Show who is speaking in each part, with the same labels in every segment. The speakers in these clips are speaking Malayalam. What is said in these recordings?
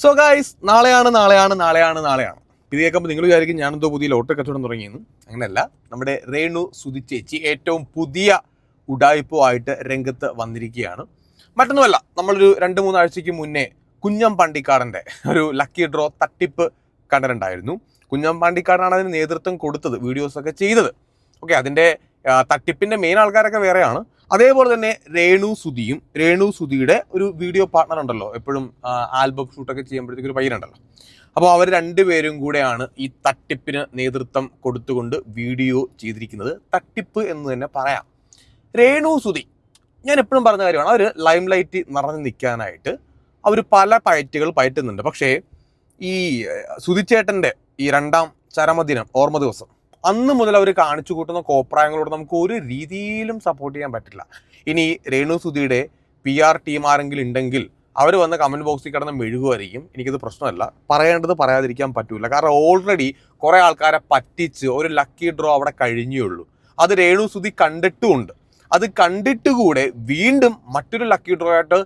Speaker 1: സോ ഗൈസ് നാളെയാണ് ഇത് കേൾക്കുമ്പോൾ നിങ്ങൾ വിചാരിക്കും ഞാനെന്തോ പുതിയ ലോട്ടറി കച്ചവടം തുടങ്ങിയെന്ന്. അങ്ങനെയല്ല, നമ്മുടെ രേണു സുധി ചേച്ചി ഏറ്റവും പുതിയ ഉഡായിപ്പുമായിട്ട് രംഗത്ത് വന്നിരിക്കുകയാണ്. മറ്റൊന്നുമല്ല, നമ്മളൊരു 2-3 ആഴ്ചയ്ക്ക് മുന്നേ കുഞ്ഞം പാണ്ടിക്കാടൻ്റെ ഒരു ലക്കി ഡ്രോ തട്ടിപ്പ് കണ്ടിട്ടുണ്ടായിരുന്നു. കുഞ്ഞം പാണ്ടിക്കാടാണ് അതിന് നേതൃത്വം കൊടുത്തത്, വീഡിയോസൊക്കെ ചെയ്തത്. ഓക്കെ, അതിൻ്റെ തട്ടിപ്പിൻ്റെ മെയിൻ ആൾക്കാരൊക്കെ വേറെയാണ്. അതേപോലെ തന്നെ രേണു സുധിയുടെ ഒരു വീഡിയോ പാർട്ണർ ഉണ്ടല്ലോ, എപ്പോഴും ആൽബം ഷൂട്ടൊക്കെ ചെയ്യുമ്പോഴത്തേക്ക് ഒരു പയ്യനുണ്ടല്ലോ. അപ്പോൾ അവർ രണ്ടുപേരും കൂടെയാണ് ഈ തട്ടിപ്പിന് നേതൃത്വം കൊടുത്തുകൊണ്ട് വീഡിയോ ചെയ്തിരിക്കുന്നത്. തട്ടിപ്പ് എന്ന് തന്നെ പറയാം. രേണു സുധി, ഞാൻ എപ്പോഴും പറഞ്ഞ കാര്യമാണ്, അവർ ലൈം ലൈറ്റ് നിറഞ്ഞു നിൽക്കാനായിട്ട് അവർ പല പയറ്റുകൾ പയറ്റുന്നുണ്ട്. പക്ഷേ ഈ സുധിച്ചേട്ടൻ്റെ ഈ 2ാം ചരമദിനം ഓർമ്മ ദിവസം അന്ന് മുതൽ അവർ കാണിച്ചു കൂട്ടുന്ന കോപ്രായങ്ങളോട് നമുക്ക് ഒരു രീതിയിലും സപ്പോർട്ട് ചെയ്യാൻ പറ്റില്ല. ഇനി രേണു സുധിയുടെ PR ടീം ആരെങ്കിലും ഉണ്ടെങ്കിൽ അവർ വന്ന് കമൻറ്റ് ബോക്സിൽ കിടന്ന് മെഴുകുമായിരിക്കും. എനിക്കത് പ്രശ്നമല്ല, പറയേണ്ടത് പറയാതിരിക്കാൻ പറ്റില്ല. കാരണം ഓൾറെഡി കുറേ ആൾക്കാരെ പറ്റിച്ച് ഒരു ലക്കി ഡ്രോ അവിടെ കഴിഞ്ഞേ ഉള്ളൂ. അത് രേണു സുധി കണ്ടിട്ടുമുണ്ട്. അത് കണ്ടിട്ടുകൂടെ വീണ്ടും മറ്റൊരു ലക്കി ഡ്രോ ആയിട്ട്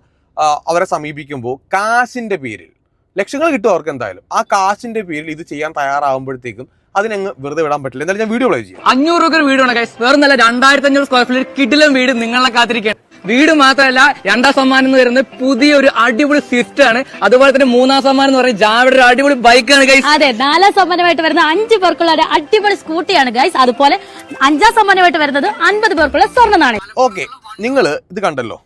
Speaker 1: അവരെ സമീപിക്കുമ്പോൾ കാശിൻ്റെ പേരിൽ ലക്ഷങ്ങൾ കിട്ടും അവർക്ക്. എന്തായാലും ആ കാശിൻ്റെ പേരിൽ ഇത് ചെയ്യാൻ തയ്യാറാകുമ്പോഴത്തേക്കും അതിനങ്ങ് വെറുതെ വിടാൻ പറ്റില്ല. എന്തായാലും ഞാൻ വീഡിയോ പ്ലേ ചെയ്യും.
Speaker 2: 500 രൂപ വീടാണ് ഗൈസ്, വേറെ നല്ല 2500 സ്ക്വയർ ഫീറ്റ് കിടിലം വീട് നിങ്ങളെ കാത്തിരിക്കുകയാണ്. വീട് മാത്രമല്ല, 2ാം സമ്മാനം എന്ന് പറയുന്നത് പുതിയൊരു അടിപൊളി സ്വിഫ്റ്റ് ആണ്. അതുപോലെ തന്നെ 3ാം സമ്മാനം എന്ന് പറയുന്നത് ജാവയുടെ ഒരു അടിപൊളി ബൈക്കാണ് ഗൈസ്.
Speaker 3: അതെ, 4ാം സമ്മാനമായിട്ട് വരുന്ന 5 പേർക്കുള്ള ഒരു അടിപൊളി സ്കൂട്ടിയാണ് ഗൈസ്. അതുപോലെ 5ാം സമ്മാനമായിട്ട് വരുന്നത് 50 പേർക്കുള്ള സ്വർണ്ണ നാണയം.
Speaker 1: ഓക്കെ, നിങ്ങൾ ഇത് കണ്ടല്ലോ.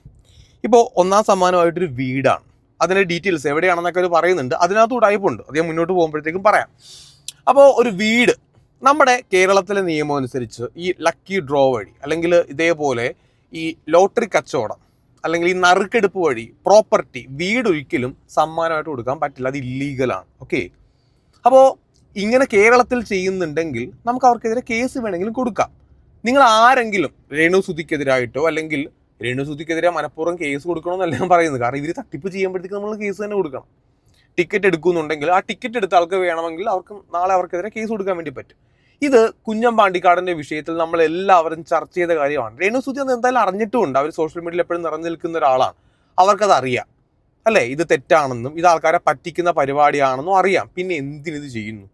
Speaker 1: ഇപ്പോൾ 1ാം സമ്മാനമായിട്ടൊരു വീടാണ്. അതിന്റെ ഡീറ്റെയിൽസ് എവിടെയാണെന്നൊക്കെ അവർ പറയുന്നുണ്ട്. അതിനകത്ത് ഉടായ്പുണ്ട്, അത് ഞാൻ മുന്നോട്ട് പോകുമ്പോഴത്തേക്കും പറയാം. അപ്പോൾ ഒരു വീട് നമ്മുടെ കേരളത്തിലെ നിയമം അനുസരിച്ച് ഈ ലക്കി ഡ്രോ വഴി അല്ലെങ്കിൽ ഇതേപോലെ ഈ ലോട്ടറി കച്ചവടം അല്ലെങ്കിൽ ഈ നറുക്കെടുപ്പ് വഴി പ്രോപ്പർട്ടി വീട് ഒരിക്കലും സമ്മാനമായിട്ട് കൊടുക്കാൻ പറ്റില്ല. അത് ഇല്ലീഗലാണ്. ഓക്കെ, അപ്പോൾ ഇങ്ങനെ കേരളത്തിൽ ചെയ്യുന്നുണ്ടെങ്കിൽ നമുക്ക് അവർക്കെതിരെ കേസ് വേണമെങ്കിലും കൊടുക്കാം. നിങ്ങൾ ആരെങ്കിലും രേണു സുധിക്കെതിരായിട്ടോ അല്ലെങ്കിൽ രേണു സുധിക്കെതിരെ മനഃപൂർവ്വം കേസ് കൊടുക്കണമെന്നല്ല ഞാൻ പറയുന്നത്. കാരണം ഇവർ തട്ടിപ്പ് ചെയ്യുമ്പോഴത്തേക്ക് നമ്മൾ കേസ് തന്നെ കൊടുക്കണം. ടിക്കറ്റ് എടുക്കുന്നുണ്ടെങ്കിൽ ആ ടിക്കറ്റ് എടുത്ത ആൾക്ക് വേണമെങ്കിൽ അവർക്ക് നാളെ അവർക്കെതിരെ കേസ് കൊടുക്കാൻ വേണ്ടി പറ്റും. ഇത് കുഞ്ഞം പാണ്ടിക്കാടിൻ്റെ വിഷയത്തിൽ നമ്മൾ എല്ലാവരും ചർച്ച ചെയ്ത കാര്യമാണ്. രേണു സുധി അത് എന്തായാലും അറിഞ്ഞിട്ടുമുണ്ട്. അവർ സോഷ്യൽ മീഡിയയിൽ എപ്പോഴും നിറഞ്ഞു നിൽക്കുന്ന ഒരാളാണ്. അവർക്കത് അറിയാം അല്ലേ, ഇത് തെറ്റാണെന്നും ഇത് ആൾക്കാരെ പറ്റിക്കുന്ന പരിപാടിയാണെന്നും അറിയാം. പിന്നെ എന്തിനിത് ചെയ്യുന്നു?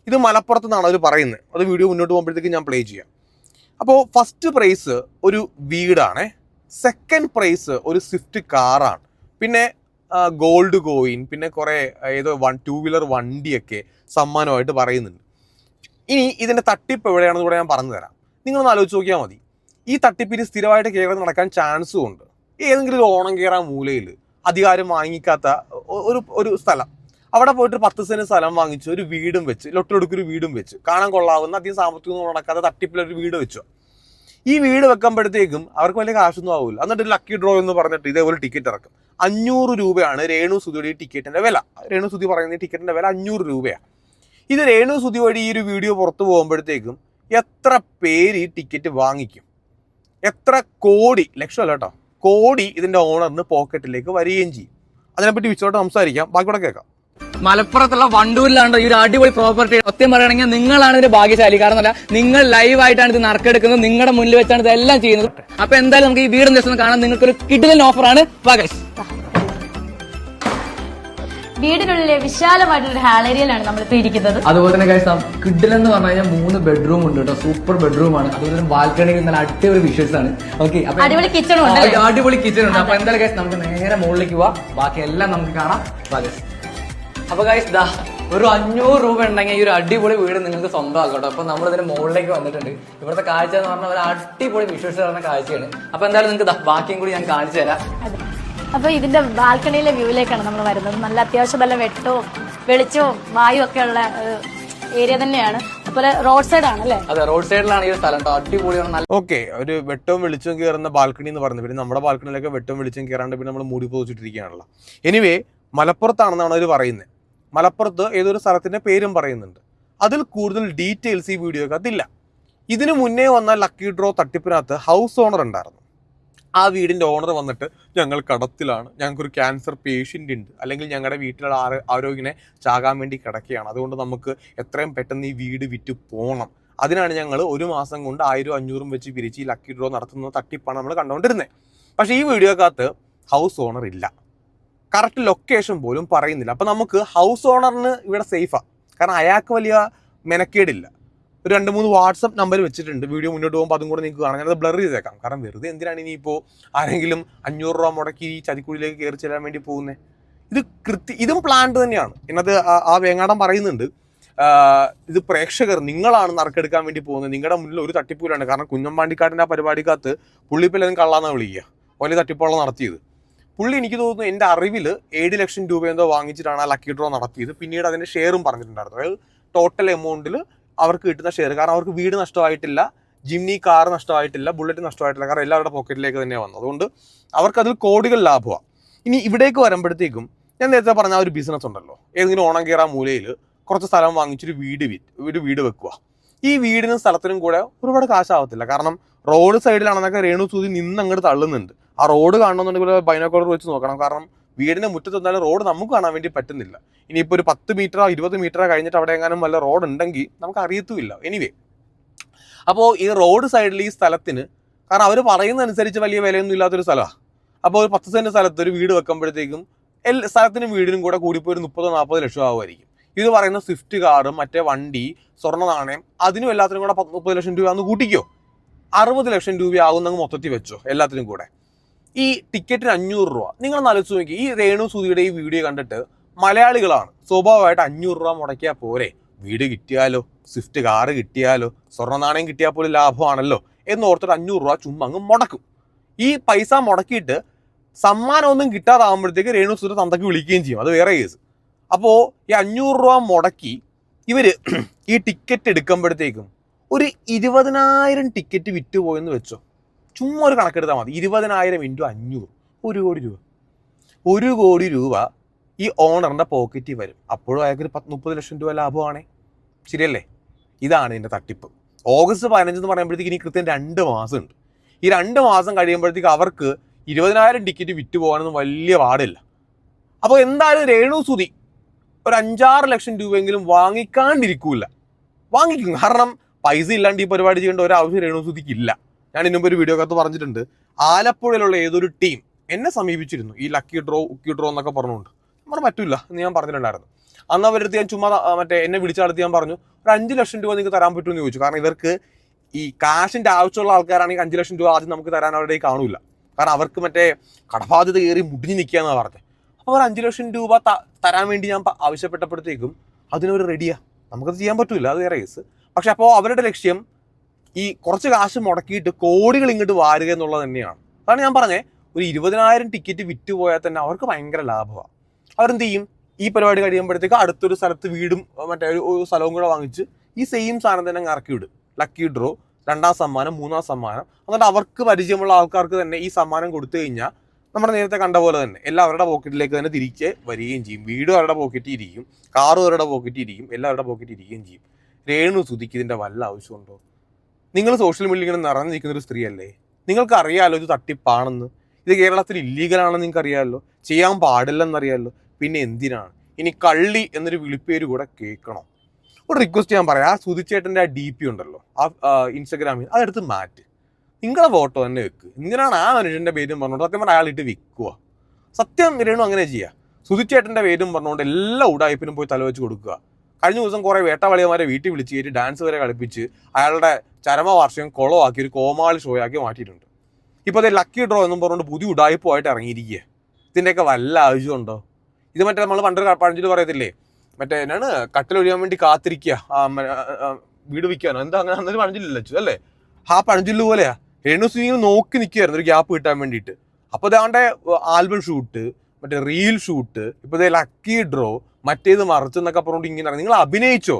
Speaker 1: ഇത് മലപ്പുറത്ത് നിന്നാണ് അവർ പറയുന്നത്. അത് വീഡിയോ മുന്നോട്ട് പോകുമ്പോഴത്തേക്ക് ഞാൻ പ്ലേ ചെയ്യാം. അപ്പോൾ ഫസ്റ്റ് പ്രൈസ് ഒരു വീടാണ്, സെക്കൻഡ് പ്രൈസ് ഒരു സ്വിഫ്റ്റ് കാറാണ്, പിന്നെ ഗോൾഡ് കോയിൻ, പിന്നെ കുറേ ഏതോ 2 വീലർ വണ്ടിയൊക്കെ സമ്മാനമായിട്ട് പറയുന്നുണ്ട്. ഇനി ഇതിൻ്റെ തട്ടിപ്പ് എവിടെയാണെന്ന് കൂടെ ഞാൻ പറഞ്ഞു തരാം. നിങ്ങളൊന്ന് ആലോചിച്ച് നോക്കിയാൽ മതി. ഈ തട്ടിപ്പിന് സ്ഥിരമായിട്ട് കേരളത്തിൽ നടക്കാൻ ചാൻസും ഉണ്ട്. ഏതെങ്കിലും ഒരു ഓണം കയറാൻ മൂലയിൽ അധികാരം വാങ്ങിക്കാത്ത ഒരു സ്ഥലം, അവിടെ പോയിട്ട് 10 സെന്റ് സ്ഥലം വാങ്ങിച്ച് ഒരു വീടും വെച്ച് ലൊട്ടൊടുക്കൊരു വീടും വെച്ച് കാണാൻ കൊള്ളാവുന്ന അധികം സാമ്പത്തികം നടക്കാത്ത തട്ടിപ്പിലൊരു വീട് വെച്ചു. ഈ വീട് വെക്കുമ്പോഴത്തേക്കും അവർക്ക് വലിയ കാശൊന്നും ആവില്ല. എന്നിട്ട് ലക്കി ഡ്രോ എന്ന് പറഞ്ഞിട്ട് ഇതേപോലെ ടിക്കറ്റ് ഇറക്കും. 500 രൂപയാണ് രേണു സുധിയുടെ ഈ ടിക്കറ്റിൻ്റെ വില. രേണു സുധി പറയുന്ന ഈ ടിക്കറ്റിൻ്റെ വില 500 രൂപയാണ്. ഇത് രേണു സുധി വഴി ഈ ഒരു വീഡിയോ പുറത്തു പോകുമ്പോഴത്തേക്കും എത്ര പേര് ഈ ടിക്കറ്റ് വാങ്ങിക്കും? എത്ര കോടി, ലക്ഷമല്ല കേട്ടോ, കോടി ഇതിൻ്റെ ഓണറിന് പോക്കറ്റിലേക്ക് വരികയും ചെയ്യും. അതിനെപ്പറ്റി വിശദമായിട്ട് സംസാരിക്കാം, ബാക്കിയോടെ കേൾക്കാം.
Speaker 2: മലപ്പുറത്തുള്ള വണ്ടൂരിലാണ് ഈ ഒരു അടിപൊളി പ്രോപ്പർട്ടി. സത്യം പറയുകയാണെങ്കിൽ നിങ്ങളാണ് ഇതിന്റെ ഭാഗ്യശാലി. കാരണം അല്ല, നിങ്ങൾ ലൈവായിട്ടാണ് ഇത് നറുക്കെടുക്കുന്നത്, നിങ്ങളുടെ മുന്നിൽ വെച്ചാണ് ഇതെല്ലാം ചെയ്യുന്നത്. അപ്പൊ എന്തായാലും നമുക്ക് ഈ വീടും ദിവസം കാണാൻ നിങ്ങൾക്കൊരു കിടിലൻ ഓഫറാണ്.
Speaker 3: വീടിനുള്ളിലെ വിശാലമായിട്ടുള്ള ഹാൾ ഏരിയയിലാണ് നമ്മളിപ്പോ ഇരിക്കുന്നത്.
Speaker 2: അതുപോലെ തന്നെ കിഡിൽ എന്ന് പറഞ്ഞു കഴിഞ്ഞാൽ 3 ബെഡ്റൂം ഉണ്ട് കേട്ടോ, സൂപ്പർ ബെഡ്റൂം ആണ്. അതുപോലെ തന്നെ ബാൽക്കണിയിൽ നല്ല അടിപൊളി വിഷ്വൽസ് ആണ്. ഓക്കെ,
Speaker 3: അടിപൊളി കിച്ചണും ഉണ്ട്.
Speaker 2: അടിപൊളി കിച്ചൺ ഉണ്ട്. അപ്പൊ എന്തായാലും ഗൈസ് നമുക്ക് നേരെ മുകളിലേക്ക് പോവാം, ബാക്കി എല്ലാം നമുക്ക് കാണാം. അപ്പൊ ഗൈസ് ദാ ഒരു 500 രൂപ ഉണ്ടെങ്കിൽ ഈ ഒരു അടിപൊളി വീട് നിങ്ങൾക്ക് സ്വന്തമാക്കട്ടോ. അപ്പൊ നമ്മൾ ഇതിന്റെ മുകളിലേക്ക് വന്നിട്ടുണ്ട്. ഇവിടുത്തെ കാഴ്ച എന്ന് പറഞ്ഞാൽ ഒരു അടിപൊളി വിഷ്വൽസ് പറഞ്ഞ കാഴ്ചയാണ്. അപ്പൊ എന്തായാലും നിങ്ങൾക്ക് ബാക്കിയും കൂടി ഞാൻ കാണിച്ചു തരാം.
Speaker 3: അപ്പൊ ഇതിന്റെ ബാൽക്കണിയിലെ വ്യൂവിലേക്കാണ് നമ്മൾ വരുന്നത്. നല്ല അത്യാവശ്യം നല്ല വെട്ടവും വെളിച്ചവും വായു ഒക്കെ ഉള്ള ഏരിയ തന്നെയാണ്. അതുപോലെ റോഡ് സൈഡ് ആണ് അല്ലേ?
Speaker 2: അതെ, റോഡ് സൈഡിലാണ് ഈ സ്ഥലം. അടിപൊളിയാണ്.
Speaker 1: ഓക്കെ, ഒരു വെട്ടവും വെളിച്ചവും കയറുന്ന ബാൽക്കണി എന്ന് പറഞ്ഞു. പിന്നെ നമ്മുടെ ബാൽക്കണിയിലൊക്കെ വെട്ടവും വെളിച്ചവും കയറാണ്ട് പിന്നെ നമ്മൾ മൂടി പോച്ചിട്ടിരിക്കുകയാണല്ലോ. എനിവേ, മലപ്പുറത്താണെന്നാണ് അവർ പറയുന്നത്. മലപ്പുറത്ത് ഏതൊരു സ്ഥലത്തിന്റെ പേരും പറയുന്നുണ്ട്. അതിൽ കൂടുതൽ ഡീറ്റെയിൽസ് ഈ വീഡിയോക്കകത്തില്ല. ഇതിനു മുന്നേ വന്ന ലക്കി ഡ്രോ തട്ടിപ്പിനകത്ത് ഹൗസ് ഓണർ ഉണ്ടായിരുന്നു. ആ വീടിൻ്റെ ഓണർ വന്നിട്ട് ഞങ്ങൾ കടത്തിലാണ്, ഞങ്ങൾക്കൊരു ക്യാൻസർ പേഷ്യൻ്റ് ഉണ്ട്, അല്ലെങ്കിൽ ഞങ്ങളുടെ വീട്ടിലുള്ള ആരോഗ്യനെ ചാകാൻ വേണ്ടി കിടക്കുകയാണ്, അതുകൊണ്ട് നമുക്ക് എത്രയും പെട്ടെന്ന് ഈ വീട് വിറ്റ് പോകണം, അതിനാണ് ഞങ്ങൾ 1 മാസം കൊണ്ട് 1000-500 വെച്ച് പിരിച്ച് ഈ ലക്കി ഡ്രോ നടത്തുന്ന തട്ടിപ്പാണ് നമ്മൾ കണ്ടുകൊണ്ടിരുന്നത്. പക്ഷേ ഈ വീഡിയോക്കകത്ത് ഹൗസ് ഓണർ ഇല്ല. കറക്റ്റ് ലൊക്കേഷൻ പോലും പറയുന്നില്ല. അപ്പം നമുക്ക് ഹൗസ് ഓണറിന് ഇവിടെ സേഫാണ്, കാരണം അയാൾക്ക് വലിയ മെനക്കേടില്ല. ഒരു 2-3 വാട്സപ്പ് നമ്പർ വെച്ചിട്ടുണ്ട്. വീഡിയോ മുന്നോട്ട് പോകുമ്പോൾ അതും കൂടെ നിങ്ങൾക്ക് കാണാം. ഞാനത് ബ്ലർ ചെയ്തേക്കാം, കാരണം വെറുതെ എന്തിനാണ് ഇനിയിപ്പോൾ ആരെങ്കിലും 500 രൂപ മുടക്കി ഈ ചതിക്കുഴിയിലേക്ക് കയറി ചെല്ലാൻ വേണ്ടി പോകുന്നത്. ഇതും പ്ലാൻഡ് തന്നെയാണ്. എന്നത് ആ വേങ്ങാടൻ പറയുന്നുണ്ട്, ഇത് പ്രേക്ഷകർ നിങ്ങളാണ് നറുക്കെടുക്കാൻ വേണ്ടി പോകുന്നത്, നിങ്ങളുടെ മുന്നിൽ ഒരു തട്ടിപ്പൂലാണ്. കാരണം കുഞ്ഞമ്പാണ്ടിക്കാട്ടിൻ്റെ ആ പരിപാടിക്കകത്ത് പുള്ളിപ്പില്ലതും കള്ളാന്നാണ് വിളിക്കുക, വലിയ തട്ടിപ്പുള്ള നടത്തിയത്. പുള്ളി എനിക്ക് തോന്നുന്നു എൻ്റെ അറിവിൽ 7 ലക്ഷം രൂപ എന്തോ വാങ്ങിച്ചിട്ടാണ് ആ ലക്കി ഡ്രോ നടത്തിയത്. പിന്നീട് അതിൻ്റെ ഷെയറും പറഞ്ഞിട്ടുണ്ടായിരുന്നു. അതായത് ടോട്ടൽ എമൗണ്ടിൽ അവർക്ക് കിട്ടുന്ന ഷെയർ. കാരണം അവർക്ക് വീട് നഷ്ടമായിട്ടില്ല, ജിംനി കാർ നഷ്ടമായിട്ടില്ല, ബുള്ളറ്റ് നഷ്ടമായിട്ടില്ല, കാരണം എല്ലാവരുടെ പോക്കറ്റിലേക്ക് തന്നെയാണ് വന്നത്. അതുകൊണ്ട് അവർക്കതിൽ കോടികൾ ലാഭമാണ്. ഇനി ഇവിടേക്ക് വരുമ്പോഴത്തേക്കും ഞാൻ നേരത്തെ പറഞ്ഞ ആ ഒരു ബിസിനസ് ഉണ്ടല്ലോ, ഏതെങ്കിലും ഓണം കയറാൻ മൂലയിൽ കുറച്ച് സ്ഥലം വാങ്ങിച്ചൊരു വീട് വെക്കുക. ഈ വീടിനും സ്ഥലത്തിനും കൂടെ ഒരുപാട് കാശാവത്തില്ല. കാരണം റോഡ് സൈഡിലാണെന്നൊക്കെ രേണു സൂതി അങ്ങോട്ട് തള്ളുന്നുണ്ട്. ആ റോഡ് കാണണമെന്നുണ്ടെങ്കിൽ ബൈനോക്കുലർ വെച്ച് നോക്കണം. കാരണം വീടിന്റെ മുറ്റത്ത് എന്തായാലും റോഡ് നമുക്ക് കാണാൻ വേണ്ടി പറ്റുന്നില്ല. ഇനിയിപ്പോൾ ഒരു 10 മീറ്ററോ 20 മീറ്ററോ കഴിഞ്ഞിട്ട് അവിടെ എങ്ങാനും വല്ല റോഡ് ഉണ്ടെങ്കിൽ നമുക്ക് അറിയത്തുമില്ല. എനിവേ, അപ്പോൾ ഈ റോഡ് സൈഡിൽ ഈ സ്ഥലത്തിന്, കാരണം അവർ പറയുന്നതനുസരിച്ച് വലിയ വിലയൊന്നും ഇല്ലാത്തൊരു സ്ഥലമാണ്. അപ്പോൾ ഒരു 10 സെന്റ് സ്ഥലത്ത് ഒരു വീട് വെക്കുമ്പോഴത്തേക്കും സ്ഥലത്തിനും വീടിനും കൂടെ കൂടിപ്പോയി ഒരു 30-40 ലക്ഷം ആവുമായിരിക്കും. ഇത് പറയുന്ന സ്വിഫ്റ്റ് കാറും മറ്റേ വണ്ടി, സ്വർണ്ണ നാണയം, അതിനും എല്ലാത്തിനും കൂടെ 30 ലക്ഷം രൂപ ഒന്ന് കൂട്ടിക്കോ, 60 ലക്ഷം രൂപ ആകുന്നങ്ങ് മൊത്തത്തിൽ വെച്ചോ എല്ലാത്തിനും കൂടെ. ഈ ടിക്കറ്റിന് 500 രൂപ. നിങ്ങളൊന്ന് ആലോചിച്ച് നോക്കി, ഈ രേണു സൂതിയുടെ ഈ വീഡിയോ കണ്ടിട്ട് മലയാളികളാണ്, സ്വാഭാവികമായിട്ട് 500 രൂപ മുടക്കിയാൽ പോരെ, വീട് കിട്ടിയാലോ, സ്വിഫ്റ്റ് കാറ് കിട്ടിയാലോ, സ്വർണ്ണ നാണയം കിട്ടിയാൽ പോലും ലാഭമാണല്ലോ എന്ന് ഓർത്തിട്ട് 500 രൂപ ചുമ്മാ അങ്ങ് മുടക്കും. ഈ പൈസ മുടക്കിയിട്ട് സമ്മാനമൊന്നും കിട്ടാതാകുമ്പോഴത്തേക്ക് രേണു സൂതി തന്തയ്ക്ക് വിളിക്കുകയും ചെയ്യും. അത് വേറെ കേസ്. അപ്പോൾ ഈ 500 രൂപ മുടക്കി ഇവർ ഈ ടിക്കറ്റ് എടുക്കുമ്പോഴത്തേക്കും ഒരു 20,000 ടിക്കറ്റ് വിറ്റുപോയെന്ന് വെച്ചോ. ചുമ്മാ ഒരു കണക്കെടുത്താൽ മതി. 20,000 × 500, 1 കോടി രൂപ. 1 കോടി രൂപ ഈ ഓണറിൻ്റെ പോക്കറ്റിൽ വരും. അപ്പോഴും അയാൾക്ക് 30 ലക്ഷം രൂപ ലാഭമാണേ. ശരിയല്ലേ? ഇതാണ് ഇതിൻ്റെ തട്ടിപ്പ്. ഓഗസ്റ്റ് 15 എന്ന് പറയുമ്പോഴത്തേക്ക് ഇനി കൃത്യം 2 മാസമുണ്ട്. ഈ 2 മാസം കഴിയുമ്പോഴത്തേക്ക് അവർക്ക് 20,000 ടിക്കറ്റ് വിറ്റ് പോകാനൊന്നും വലിയ പാടില്ല. അപ്പോൾ എന്തായാലും രേണു സുതി ഒരു 5-6 ലക്ഷം രൂപയെങ്കിലും വാങ്ങിക്കാണ്ടിരിക്കൂല. വാങ്ങിക്കും. കാരണം പൈസ ഇല്ലാണ്ട് ഈ പരിപാടി ചെയ്യേണ്ട ഒരു ആവശ്യം രേണു സുതിക്കില്ല. ഞാൻ ഇതിനുമ്പ് ഒരു വീഡിയോക്കകത്ത് പറഞ്ഞിട്ടുണ്ട്, ആലപ്പുഴയിലുള്ള ഏതൊരു ടീം എന്നെ സമീപിച്ചിരുന്നു ഈ ലക്കി ഡ്രോ എന്നൊക്കെ പറഞ്ഞുകൊണ്ട്. നമ്മൾ പറ്റില്ല എന്ന് ഞാൻ പറഞ്ഞിട്ടുണ്ടായിരുന്നു. അന്ന് അവരുടെ ഞാൻ ചുമ്മാ എന്നെ വിളിച്ചടുത്ത് ഞാൻ പറഞ്ഞു, ഒരു 5 ലക്ഷം രൂപ നിങ്ങൾക്ക് തരാൻ പറ്റുമെന്ന് ചോദിച്ചു. കാരണം ഇവർക്ക് ഈ കാശിൻ്റെ ആവശ്യമുള്ള ആൾക്കാരാണെങ്കിൽ 5 ലക്ഷം രൂപ ആദ്യം നമുക്ക് തരാൻ അവരുടെ കാണൂല. കാരണം അവർക്ക് കടബാധ്യത കയറി മുടിഞ്ഞ് നിൽക്കുക എന്നാണ് പറഞ്ഞത്. അപ്പോൾ ഒരു 5 ലക്ഷം രൂപ തരാൻ വേണ്ടി ഞാൻ ആവശ്യപ്പെട്ടപ്പോഴത്തേക്കും അതിനൊരു റെഡിയാ. നമുക്കത് ചെയ്യാൻ പറ്റില്ല, അത് വേറെ കേസ്. പക്ഷെ അപ്പോൾ അവരുടെ ലക്ഷ്യം ഈ കുറച്ച് കാശ് മുടക്കിയിട്ട് കോടികൾ ഇങ്ങോട്ട് വാരുക എന്നുള്ളത് തന്നെയാണ്. അതാണ് ഞാൻ പറഞ്ഞത്, ഒരു 20,000 ടിക്കറ്റ് വിറ്റ് പോയാൽ തന്നെ അവർക്ക് ഭയങ്കര ലാഭമാണ്. അവരെന്ത് ചെയ്യും, ഈ പരിപാടി കഴിയുമ്പോഴത്തേക്ക് അടുത്തൊരു സ്ഥലത്ത് വീടും ഒരു സ്ഥലവും കൂടെ വാങ്ങിച്ച് ഈ സെയിം സാധനം തന്നെ ഇറക്കി വിടും. ലക്കി ഡ്രോ, 2ാം സമ്മാനം, 3ാം സമ്മാനം. എന്നിട്ട് അവർക്ക് പരിചയമുള്ള ആൾക്കാർക്ക് തന്നെ ഈ സമ്മാനം കൊടുത്തു കഴിഞ്ഞാൽ നമ്മുടെ നേരത്തെ കണ്ട പോലെ തന്നെ എല്ലാം അവരുടെ പോക്കറ്റിലേക്ക് തന്നെ തിരിച്ച് വരികയും ചെയ്യും. വീടും അവരുടെ പോക്കറ്റിൽ ഇരിക്കും, കാറും അവരുടെ പോക്കറ്റിൽ ഇരിക്കും, എല്ലാം അവരുടെ പോക്കറ്റിൽ ഇരിക്കുകയും ചെയ്യും. രേണു സുതിക്ക് ഇതിൻ്റെ വല്ല ആവശ്യമുണ്ടോ? നിങ്ങൾ സോഷ്യൽ മീഡിയയിൽ ഇങ്ങനെ നിറഞ്ഞു നിൽക്കുന്നൊരു സ്ത്രീയല്ലേ? നിങ്ങൾക്ക് അറിയാമല്ലോ ഇത് തട്ടിപ്പാണെന്ന്, ഇത് കേരളത്തിൽ ഇല്ലീഗലാണെന്ന് നിങ്ങൾക്ക് അറിയാമല്ലോ, ചെയ്യാൻ പാടില്ലെന്നറിയാമല്ലോ. പിന്നെ എന്തിനാണ് ഇനി കള്ളി എന്നൊരു വിളിപ്പേര് കൂടെ കേൾക്കണം? ഒരു റിക്വസ്റ്റ് ഞാൻ പറയാം, ആ സുതിച്ചേട്ടൻ്റെ ആ DP ഉണ്ടല്ലോ ആ ഇൻസ്റ്റഗ്രാമിൽ, അതെടുത്ത് മാറ്റ്. നിങ്ങളെ ഫോട്ടോ തന്നെ വെക്ക്. എന്തിനാണ് ആ മനുഷ്യൻ്റെ പേരും പറഞ്ഞുകൊണ്ട് സത്യം പറഞ്ഞാൽ അയാളിട്ട് വിൽക്കുക? സത്യം രേണു അങ്ങനെ ചെയ്യുക. സുതിച്ചേട്ടൻ്റെ പേരും പറഞ്ഞുകൊണ്ട് എല്ലാ ഉടായ്പിനും പോയി തലവെച്ച് കൊടുക്കുക. കഴിഞ്ഞ ദിവസം കുറേ വേട്ടവളിയന്മാരെ വീട്ടിൽ വിളിച്ച് കയറ്റി ഡാൻസ് വരെ കളിപ്പിച്ച് അയാളുടെ ചരമവാർഷികം കുളമാക്കി ഒരു കോമാളി ഷോയാക്കി മാറ്റിയിട്ടുണ്ട്. ഇപ്പോൾ അതേ ലക്കി ഡ്രോ എന്നും പറഞ്ഞുകൊണ്ട് പുതിയ ഉടായ്പുമായിട്ട് ഇറങ്ങിയിരിക്കുക. ഇതിൻ്റെയൊക്കെ വല്ല ആവശ്യമുണ്ടോ? ഇത് നമ്മൾ പണ്ടൊരു പഴഞ്ചൊല്ല് പറയത്തില്ലേ, എന്നാണ് കട്ടിലൊഴിയാൻ വേണ്ടി കാത്തിരിക്കുക വീട് വിൽക്കാനോ എന്താ, അങ്ങനെ അന്നൊരു പഴഞ്ചൊല്ലില്ല അല്ലേ? ആ പഴഞ്ചൊല്ല് പോലെയാ. രേണു സുതി നോക്കി നിൽക്കുകയായിരുന്നു ഒരു ഗ്യാപ്പ് കിട്ടാൻ വേണ്ടിയിട്ട്. അപ്പോൾ ഇതാണ്ടെ ആൽബം ഷൂട്ട്, റീൽ ഷൂട്ട്, ഇപ്പോൾ ഇതേ ലക്കി ഡ്രോ, മറ്റേത് മറിച്ചെന്നൊക്കെ പറഞ്ഞുകൊണ്ട് ഇങ്ങനെ നിങ്ങൾ അഭിനയിച്ചോ,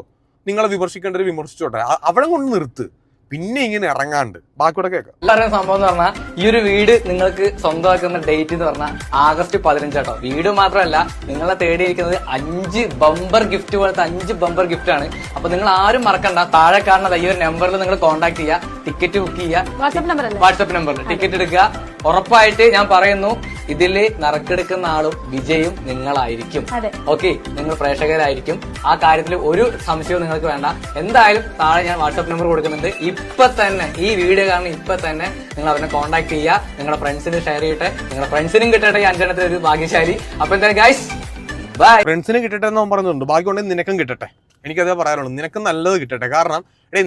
Speaker 1: നിങ്ങളെ വിമർശിക്കേണ്ടവർ വിമർശിച്ചോട്ടെ, അവിടെ കൊണ്ട് നിർത്ത്. പിന്നെ ഇങ്ങനെ ഇറങ്ങാണ്ട് ബാക്കിയോടെ കേൾക്കാം.
Speaker 2: എല്ലാവരും സംഭവം എന്ന് പറഞ്ഞാൽ ഈ ഒരു വീട് നിങ്ങൾക്ക് സ്വന്തമാക്കുന്ന ഡേറ്റ് എന്ന് പറഞ്ഞാൽ ആഗസ്റ്റ് 15 കേട്ടോ. വീട് മാത്രമല്ല, നിങ്ങളെ തേടിയിരിക്കുന്നത് 5 ബമ്പർ ഗിഫ്റ്റ് പോലത്തെ 5 ബമ്പർ ഗിഫ്റ്റ് ആണ്. അപ്പൊ നിങ്ങൾ ആരും മറക്കണ്ട, താഴെ കാണുന്നത് ഈ ഒരു നമ്പറിൽ നിങ്ങൾ കോൺടാക്ട് ചെയ്യുക. ടിക്കറ്റ് ബുക്ക് ചെയ്യുക.
Speaker 3: വാട്സ്ആപ്പ് നമ്പർ അല്ലേ?
Speaker 2: വാട്സ്ആപ്പ് നമ്പറിൽ ടിക്കറ്റ് എടുക്കുക. ഉറപ്പായിട്ട് ഞാൻ പറയുന്നു, ഇതില് നറുക്കെടുക്കുന്ന ആളും വിജയും നിങ്ങളായിരിക്കും.
Speaker 3: അതെ.
Speaker 2: ഓക്കെ, നിങ്ങൾ പ്രേക്ഷകരായിരിക്കും. ആ കാര്യത്തിൽ ഒരു സംശയവും നിങ്ങൾക്ക് വേണ്ട. എന്തായാലും താഴെ ഞാൻ വാട്സ്ആപ്പ് നമ്പർ കൊടുക്കുന്നുണ്ട്. ഇപ്പൊ തന്നെ ഈ വീഡിയോ കാരണം ഇപ്പൊ തന്നെ നിങ്ങൾ അവരെ കോൺടാക്ട് ചെയ്യുക. നിങ്ങളുടെ ഫ്രണ്ട്സിന് ഷെയർ ചെയ്യട്ടെ, നിങ്ങളുടെ ഫ്രണ്ട്സിനും കിട്ടട്ടെ ഈ 5 എണ്ണത്തിൽ ഒരു ഭാഗ്യശാലി. അപ്പൊ എന്തായാലും ഗൈസ് ബൈ.
Speaker 1: ഫ്രണ്ട്സിന് കിട്ടട്ടെ എന്ന് പറയുന്നുണ്ട്, ബാക്കി ഉണ്ടെങ്കിൽ നിനക്കും കിട്ടട്ടെ. എനിക്കതേ പറയാനുള്ളൂ, നിനക്ക് നല്ലത് കിട്ടട്ടെ. കാരണം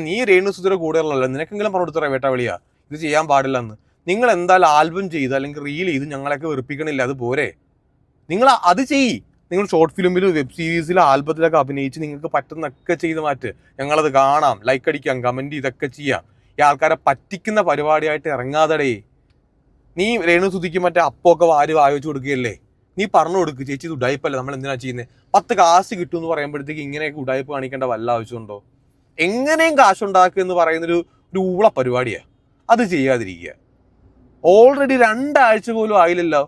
Speaker 1: നീ രേണുസുതിയുടെ കൂടെയുള്ളല്ലോ, നിനക്കെങ്കിലും പറഞ്ഞു കൊടുത്തറ വേട്ടവിളിയാ ഇത് ചെയ്യാൻ പാടില്ലെന്ന്. നിങ്ങൾ എന്തായാലും ആൽബം ചെയ്ത് അല്ലെങ്കിൽ റീൽ ചെയ്ത് ഞങ്ങളൊക്കെ വെറുപ്പിക്കണില്ല, അത് പോരെ. നിങ്ങൾ അത് ചെയ്യ്. നിങ്ങൾ ഷോർട്ട് ഫിലിമിലും വെബ് സീരീസിലും ആൽബത്തിലൊക്കെ അഭിനയിച്ച് നിങ്ങൾക്ക് പറ്റുന്നൊക്കെ ചെയ്ത് മാറ്റ്. ഞങ്ങളത് കാണാം, ലൈക്ക് അടിക്കാം, കമന്റ് ഇതൊക്കെ ചെയ്യാം. ഈ ആൾക്കാരെ പറ്റിക്കുന്ന പരിപാടിയായിട്ട് ഇറങ്ങാതടേ. നീ രേണുസുതിക്ക് മറ്റേ അപ്പൊക്കെ വാരി വായിച്ചു കൊടുക്കുകയല്ലേ, നീ പറഞ്ഞു കൊടുക്ക് ചേച്ചി ഇത് ഉടായ്പല്ലേ, നമ്മൾ എന്തിനാ ചെയ്യുന്നത്, 10 കാശ് കിട്ടും എന്ന് പറയുമ്പോഴത്തേക്ക് ഇങ്ങനെയൊക്കെ ഉടായ്പ കാണിക്കേണ്ട വല്ല ആവശ്യമുണ്ടോ? എങ്ങനെയും കാശുണ്ടാക്കുക എന്ന് പറയുന്നൊരു ഊള പരിപാടിയാണ്. അത് ചെയ്യാതിരിക്കുക. ഓൾറെഡി 2 ആഴ്ച പോലും ആയില്ലല്ലോ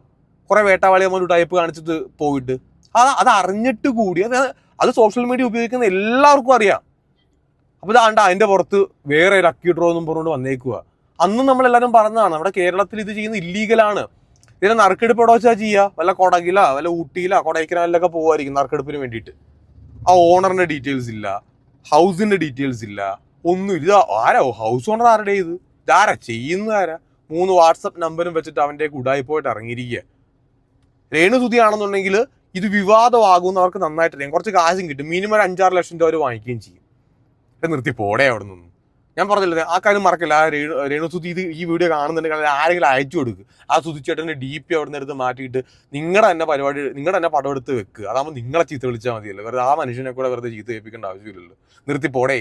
Speaker 1: കുറെ വേട്ടാവാളിയമ്മ ഉടായ്പ കാണിച്ചിട്ട് പോയിട്ട്. അത് അറിഞ്ഞിട്ട് കൂടി അത് സോഷ്യൽ മീഡിയ ഉപയോഗിക്കുന്ന എല്ലാവർക്കും അറിയാം. അപ്പൊ ഇതാണ്ട് അതിന്റെ പുറത്ത് വേറെ ലക്കി ഡ്രോ എന്നും പറഞ്ഞുകൊണ്ട് വന്നേക്കുക. അന്നും നമ്മളെല്ലാവരും പറഞ്ഞതാണ് നമ്മുടെ കേരളത്തിൽ ഇത് ചെയ്യുന്നത് ഇല്ലീഗലാണ്. ഇതിനെ നറുക്കെടുപ്പ് എവിടെ വെച്ചാൽ ചെയ്യുക, വല്ല കൊടകില വല്ല ഊട്ടിയില കൊടൈക്കനാലിലൊക്കെ പോകുമായിരിക്കും നറുക്കെടുപ്പിന് വേണ്ടിയിട്ട്. ആ ഓണറിന്റെ ഡീറ്റെയിൽസ് ഇല്ല, ഹൗസിന്റെ ഡീറ്റെയിൽസ് ഇല്ല, ഒന്നുമില്ല. ഇത് ആരാ ഹൗസ് ഓണർ, ആരുടെ ഇത്, ഇതാരാ ചെയ്യുന്ന ആരാ? 3 വാട്സപ്പ് നമ്പറും വെച്ചിട്ട് അവന്റെ ഉടായിപ്പോയിട്ട് ഇറങ്ങിയിരിക്കുക. രേണുസുതി ആണെന്നുണ്ടെങ്കിൽ ഇത് വിവാദമാകുമെന്ന് അവർക്ക് നന്നായിട്ട് അറിയാം. കുറച്ച് കാശും കിട്ടും, മിനിമം 5-6 ലക്ഷം രൂപ അവർ വാങ്ങിക്കുകയും ചെയ്യും. നിർത്തി പോടേ അവിടെ നിന്നും. ഞാൻ പറഞ്ഞില്ലേ, ആ കാര്യം മറക്കില്ല. ആ രേണുസുതി ഇത് ഈ വീഡിയോ കാണുന്നുണ്ടെങ്കിൽ ആരെങ്കിലും അയച്ചു കൊടുക്കുക. ആ സുതിച്ചേട്ടൻ്റെ DP അവിടെ നിന്ന് എടുത്ത് മാറ്റിയിട്ട് നിങ്ങളുടെ തന്നെ പരിപാടി, നിങ്ങളുടെ തന്നെ പടം എടുത്ത് വെക്കുക. അതാകുമ്പോൾ നിങ്ങളെ ചീത്ത വിളിച്ചാൽ മതിയല്ലോ. വെറുതെ ആ മനുഷ്യനെ കൂടെ വെറുതെ ചീത്ത കേൾപ്പിക്കേണ്ട ആവശ്യമില്ലല്ലോ. നിർത്തി പോടേ.